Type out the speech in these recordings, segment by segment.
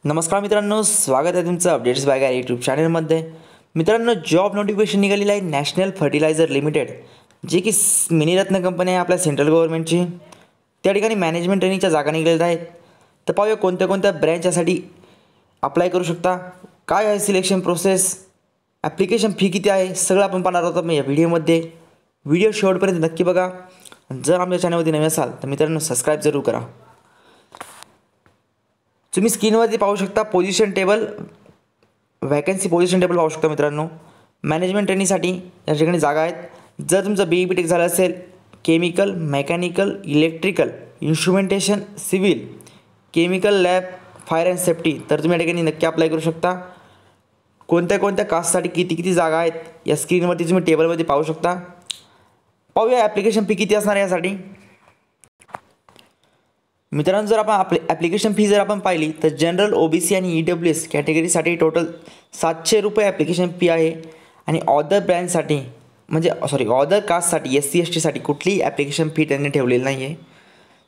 नमस्कार मित्रांनो, स्वागत आहे तुमचं अपडेट्स बाय गाय यूट्यूब चॅनलमध्ये। मित्रांनो, जॉब नोटिफिकेशन निघालेलं आहे नॅशनल फर्टिलायझर लिमिटेड, जे की मिनीरत्न कंपनी आहे आपल्या सेंट्रल गव्हर्नमेंटची। त्या ठिकाणी मॅनेजमेंट ट्रेनिंगच्या जागा निघालेल्या आहेत। तर पाहूया कोणत्या कोणत्या ब्रँच यासाठी अप्लाय करू शकता, काय आहे सिलेक्शन प्रोसेस, ॲप्लिकेशन फी किती आहे, सगळं आपण पाहणार आहोत या व्हिडिओमध्ये। व्हिडिओ शेवटपर्यंत नक्की बघा। जर आमच्या चॅनलमध्ये नवे असाल तर मित्रांनो सबस्क्राईब जरूर करा। तुम्ही स्क्रीनवरती पाहू शकता position table, vacancy position table पाहू शकता मित्रांनो। मॅनेजमेंट ट्रेनिंगसाठी या ठिकाणी जागा आहेत। जर तुमचं BE BTech झालं असेल, chemical, mechanical, electrical, instrumentation, civil, chemical lab, fire and safety, तर तुम्ही या ठिकाणी नक्की अप्लाय करू शकता। कोणत्या कोणत्या कास्टसाठी किती किती जागा आहेत या स्क्रीनवरती तुम्ही टेबलमध्ये पाहू शकता। पाहूया ॲप्लिकेशन फी किती असणार आहे यासाठी। मित्रांनो, जर आपण ॲप्लिकेशन फी जर आपण पाहिली तर जनरल, OBC आणि EWS कॅटेगरीसाठी टोटल 700 रुपये ॲप्लिकेशन फी आहे। आणि अदर ब्रँचसाठी म्हणजे अदर कास्टसाठी SC STसाठी कुठलीही ॲप्लिकेशन फी त्यांनी ठेवलेली नाही आहे।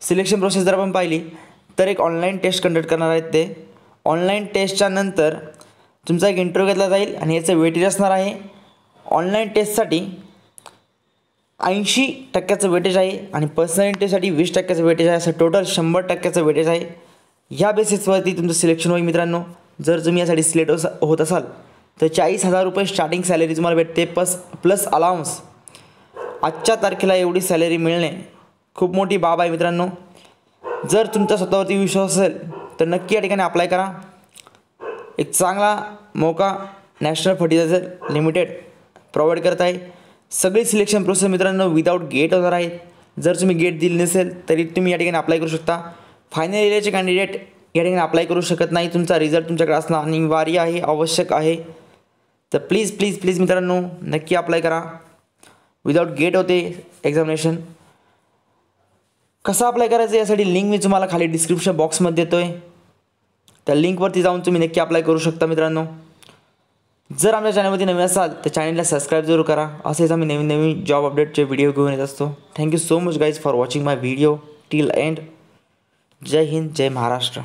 सिलेक्शन प्रोसेस जर आपण पाहिली तर एक ऑनलाईन टेस्ट कंडक्ट करणार आहेत ते। ऑनलाईन टेस्टच्या नंतर तुमचा एक इंटरव्ह्यू घेतला जाईल आणि याचं वेटेज असणार आहे। ऑनलाईन टेस्टसाठी 80% वेटेज आहे आणि पर्सनल इंटरव्ह्यूसाठी 20% वेटेज आहे, असं टोटल 100% वेटेज आहे। ह्या बेसिसवरती तुमचं सिलेक्शन होईल मित्रांनो। जर तुम्ही यासाठी सिलेक्ट होत असाल तर 40,000 रुपये स्टार्टिंग सॅलरी तुम्हाला भेटते, प्लस अलाउन्स। आजच्या तारखेला एवढी सॅलरी मिळणे खूप मोठी बाब आहे मित्रांनो। जर तुमचा स्वतःवरती विश्वास असेल तर नक्की या ठिकाणी अप्लाय करा। एक चांगला मौका नॅशनल फर्टिलायझर लिमिटेड प्रोव्हाइड करत आहे। सगळी सिलेक्शन प्रोसेस मित्रांनो विदाऊट गेट होणार आहे। जर तुम्ही गेट दिली नसेल तरी तुम्ही या ठिकाणी अप्लाय करू शकता। फायनल इयरचे कॅन्डिडेट या ठिकाणी अप्लाय करू शकत नाही। तुमचा रिझल्ट तुमच्याकडे असणं अनिवार्य आहे, आवश्यक आहे। तर प्लीज प्लीज प्लीज मित्रांनो नक्की अप्लाय करा। विदाऊट गेट होते एक्झामिनेशन। कसं अप्लाय करायचं यासाठी लिंक मी तुम्हाला खाली डिस्क्रिप्शन बॉक्समध्ये देतो आहे। त्या लिंकवरती जाऊन तुम्ही नक्की अप्लाय करू शकता मित्रांनो। जर आमच्या चॅनलमध्ये नवीन असाल तर चॅनलला सबस्क्राईब जरूर करा। असेच आम्ही नवीन नवीन जॉब अपडेटचे व्हिडिओ घेऊन येत असतो। Thank you so much guys for watching my video till end. जय हिंद, जय महाराष्ट्र।